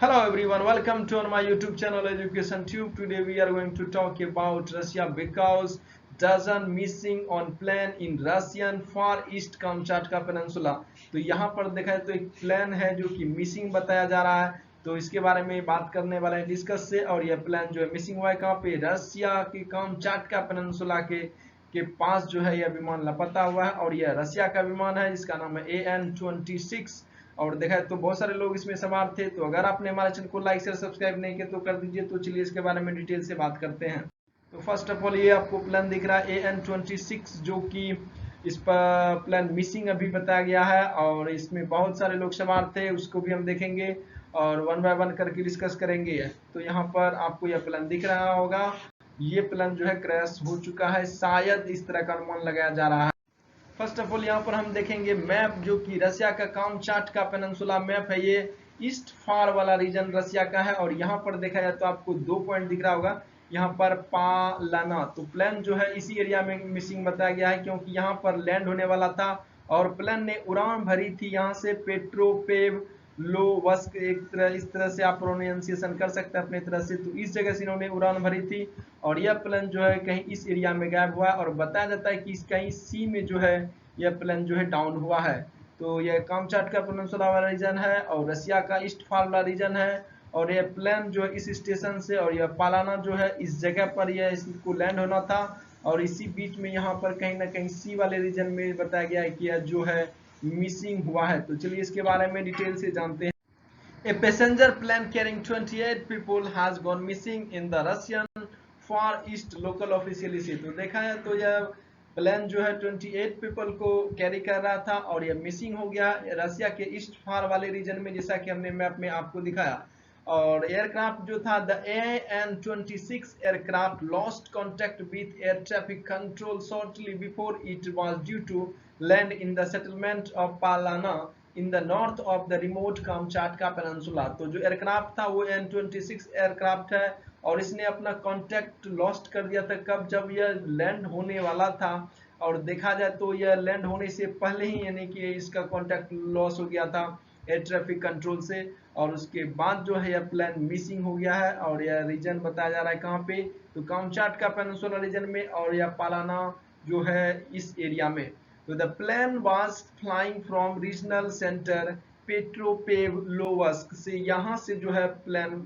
Hello everyone, welcome to on my YouTube channel Education Tube. Today we are going to talk about Russia because dozen missing on plane in Russian Far East Kamchatka Peninsula। तो यहाँ पर देखा है तो एक plane है जो कि मिसिंग बताया जा रहा है, तो इसके बारे में बात करने वाले हैं डिस्कस से। और यह प्लेन जो है मिसिंग हुआ है कहाँ पे, रसिया के कामचाटका पेनिनसुला के पास जो है यह विमान लापता हुआ है। और यह रसिया का विमान है जिसका नाम है AN-26। और देखा है तो बहुत सारे लोग इसमें सवार थे। तो अगर आपने हमारे चैनल को लाइक शेयर सब्सक्राइब नहीं किया तो कर दीजिए। तो चलिए इसके बारे में डिटेल से बात करते हैं। तो फर्स्ट ऑफ ऑल ये आपको प्लान दिख रहा है AN-26, जो कि इस पर प्लान मिसिंग अभी बताया गया है और इसमें बहुत सारे लोग सवार थे, उसको भी हम देखेंगे और वन बाय वन करके डिस्कस करेंगे। तो यहाँ पर आपको यह प्लान दिख रहा होगा, ये प्लान जो है क्रैश हो चुका है, शायद इस तरह का अनुमान लगाया जा रहा है। फर्स्ट ऑफ ऑल यहाँ पर हम देखेंगे मैप, जो कि रसिया का कामचाटका पेनिनसुला मैप है। ये ईस्ट फार वाला रीजन रसिया का है। और यहाँ पर देखा जाए तो आपको 2 पॉइंट दिख रहा होगा, यहाँ पर पालाना। तो प्लेन जो है इसी एरिया में मिसिंग बताया गया है, क्योंकि यहाँ पर लैंड होने वाला था और प्लेन ने उड़ान भरी थी यहाँ से पेट्रोपेव लोवस्क, एक तरह इस तरह से आप प्रोनाउंसिएशन कर सकते हैं अपने तरह से। तो इस जगह से इन्होंने उड़ान भरी थी और यह प्लेन जो है कहीं इस एरिया में गायब हुआ है। और बताया जाता है कि कहीं सी में जो है यह प्लेन जो है डाउन हुआ है। तो यह कामचाटका पेनिनसुला वाला रीजन है और रसिया का ईस्ट फार वाला रीजन है। और यह प्लेन जो है इस स्टेशन से और यह पालाना जो है इस जगह पर यह इसको लैंड होना था। और इसी बीच में यहाँ पर कहीं ना कहीं सी वाले रीजन में बताया गया है कि यह जो है मिसिंग हुआ है। तो चलिए इसके बारे में डिटेल से जानते हैं। A passenger plane carrying 28 people has gone missing in the Russian Far East local officially से। तो देखा है तो यह प्लेन जो है 28 पीपल को कैरी कर रहा था और यह मिसिंग हो गया रसिया के ईस्ट फार वाले रीजन में, जैसा कि हमने मैप में आपको दिखाया। और एयरक्राफ्ट जो था the AN-26 aircraft lost contact with air traffic control shortly before it was due to land in the settlement of Palana in the north of the remote Kamchatka peninsula. तो जो aircraft था वो AN-26 aircraft है और इसने अपना contact lost कर दिया था कब, जब यह लैंड होने वाला था। और देखा जाए तो यह लैंड होने से पहले ही यानी कि इसका कांटेक्ट लॉस हो गया था एयर ट्रैफिक कंट्रोल से। और उसके बाद जो है यह प्लेन मिसिंग हो गया है। और यह रीजन बताया जा रहा है कहाँ पे, तो कामचाटका पेनिनसुला रीजन में और यह पालाना जो है इस एरिया में। तो the plane was flying from regional center पेट्रोपेवलोवस्क से, यहाँ से जो है प्लेन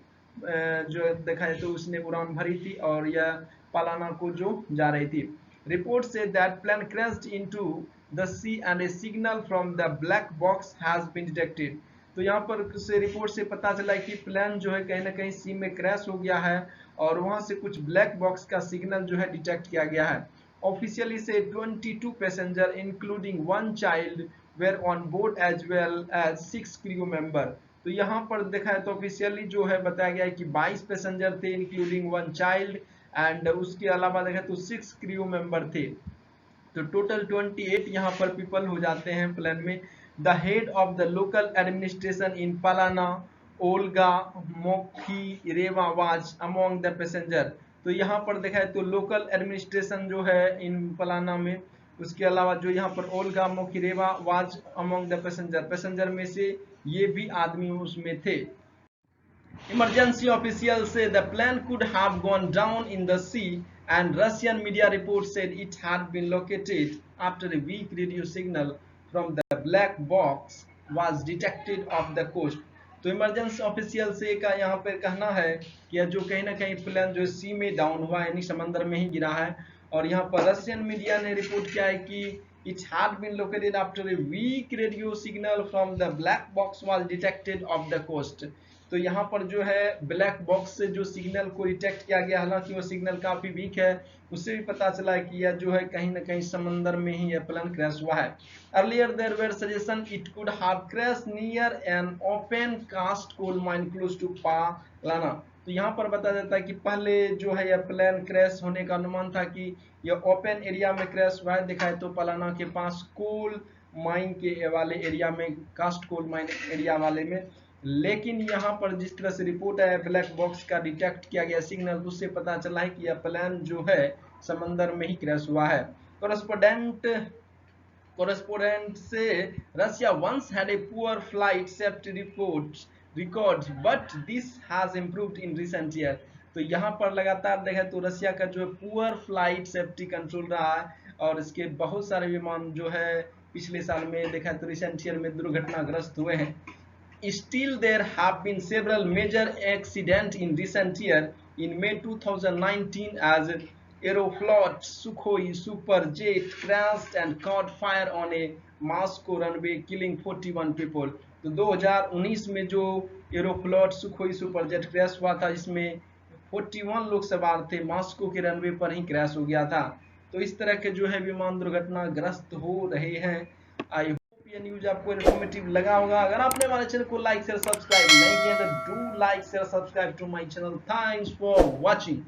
जो देखा जाए तो उसने उड़ान भरी थी और यह पालाना को जो जा रही थी। रिपोर्ट से that plane crashed into the sea and a signal from the black box has been detected. तो यहाँ पर से रिपोर्ट से पता चला कि प्लेन जो है कहीं ना कहीं सी में क्रैश हो गया है और वहां से कुछ ब्लैक बॉक्स का सिग्नल जो है डिटेक्ट किया गया है। Officially said 22 passengers, including one child, were on board as well as 6 crew member। तो यहाँ पर देखा है तो ऑफिशियली जो है बताया गया है कि 22 पैसेंजर थे इंक्लूडिंग वन चाइल्ड एंड उसके अलावा देखा तो 6 क्रू मेंबर थे। तो टोटल 28 यहाँ पर पीपल हो जाते हैं प्लेन में। The head of the local administration in Palana Olga Mokhireva was among the passenger. तो यहाँ पर देखा है तो लोकल एडमिनिस्ट्रेशन जो है इन पलाना में, उसके अलावा जो यहाँ पर Olga Mokhireva was among the passenger, passenger में से ये भी आदमी उसमें थे। Emergency officials say the plane could have gone down in the sea, and Russian media reports said it had been located after a weak radio signal from the black box was detected off the coast। तो emergency official से का यहाँ पर कहना है कि जो कहीं ना कहीं प्लेन जो सी में डाउन हुआ है यानी समंदर में ही गिरा है। और यहाँ पर रशियन मीडिया ने रिपोर्ट किया है कि it had been located after a weak radio signal from the black box was detected off the coast। तो यहाँ पर जो है ब्लैक बॉक्स से जो सिग्नल को डिटेक्ट किया गया, हालांकि वो सिग्नल काफी वीक है, उससे भी पता चला है कि यह जो है कहीं ना कहीं समंदर में ही यह प्लेन क्रैश हुआ है। Earlier there were suggestion it could have crash near an open cast coal mine close to Palana. तो यहाँ पर बताया जाता है कि पहले जो है यह प्लेन क्रैश होने का अनुमान था कि यह ओपन एरिया में क्रैश हुआ है, दिखाए तो पालाना के पास कोल माइन के वाले एरिया में, कास्ट कोल माइन एरिया वाले में। लेकिन यहाँ पर जिस तरह से रिपोर्ट है ब्लैक बॉक्स का डिटेक्ट किया गया सिग्नल, उससे पता चला है कि यह प्लेन जो है समंदर में ही क्रैश हुआ है। correspondent say Russia once had a poor flight safety report records, but this has improved in recent year. तो यहाँ पर लगातार देखें तो रसिया का जो है पुअर फ्लाइट सेफ्टी कंट्रोल रहा है और इसके बहुत सारे विमान जो है पिछले साल में देखा तो रिसेंट ईयर में दुर्घटनाग्रस्त हुए हैं. Still, there have been several major accidents in recent years. In May 2019, as Aeroflot Sukhoi Superjet crashed and caught fire on a Moscow runway, killing 41 people. तो 2019 में जो एरोफ्लॉट सुखोई सुपरजेट क्रैश हुआ था, इसमें 41 लोग सवार थे, मॉस्को के रनवे पर ही क्रैश हो गया था. तो इस तरह के जो है विमान दुर्घटनाग्रस्त हो रहे हैं. आई होप ये न्यूज आपको इन्फॉर्मेटिव लगा होगा. अगर आपने हमारे चैनल को लाइक शेयर सब्सक्राइब नहीं किया तो do like share subscribe to my channel. Thanks for watching.